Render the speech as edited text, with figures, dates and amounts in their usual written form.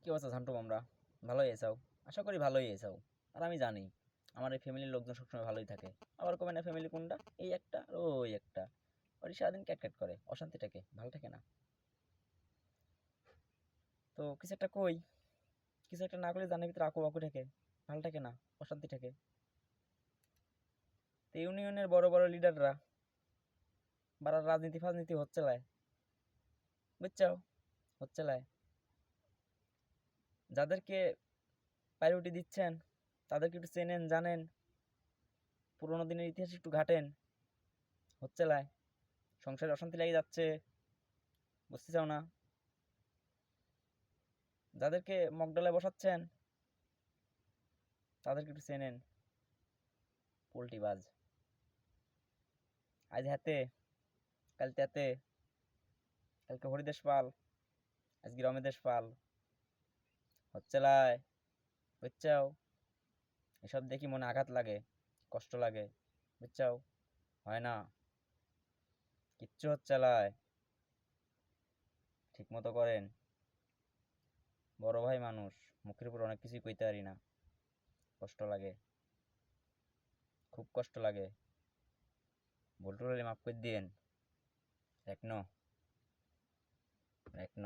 কি অবস্থা ঝান্টু মামরা? ভালোই এসাও? আশা করি ভালোই এসাও। আর আমি জানি আমার এই ফ্যামিলির লোকজন সবসময় ভালোই থাকে। আবার কবে না ফ্যামিলি কোনটা, এই একটা আর ওই একটা, ওই সারাদিন ক্যাট করে অশান্তি থাকে, ভালো থাকে না। তো কিছু একটা কই, কিছু একটা না করলে জানের ভিতরে আকু বাকু থাকে, ভালো থাকে না, অশান্তি থাকে। তো ইউনিয়নের বড় বড় লিডাররা বারা রাজনীতি ফাজনীতি হচ্ছে লাই, বুঝছো? হচ্ছে লাই, যাদেরকে প্রায়োরিটি দিচ্ছেন তাদেরকে একটু চেনেন জানেন, পুরোনো দিনের ইতিহাস একটু ঘাটেন। হচ্ছে লাই, সংসারে অশান্তি লেগে যাচ্ছে, বুঝতে চাও না? যাদেরকে মগডালে বসাচ্ছেন তাদেরকে একটু চেনেন, পোল্টিবাজ। আজ হাতে, কাল তাতে, কালকে হরিদেশ পাল, আজকে রমেদেশ পাল। হচ্ছে লাই, বুঝছাও? এসব দেখি মনে আঘাত লাগে, কষ্ট লাগে, বুঝছাও? হয় না, কিচ্ছু হচ্ছে লাই। ঠিক মতো করেন, বড় ভাই মানুষ, মুখের উপর অনেক কিছুই কইতে পারি না, কষ্ট লাগে, খুব কষ্ট লাগে। ভুল টুল হলে মাফ করে দিয়েন। এক ন, এক ন।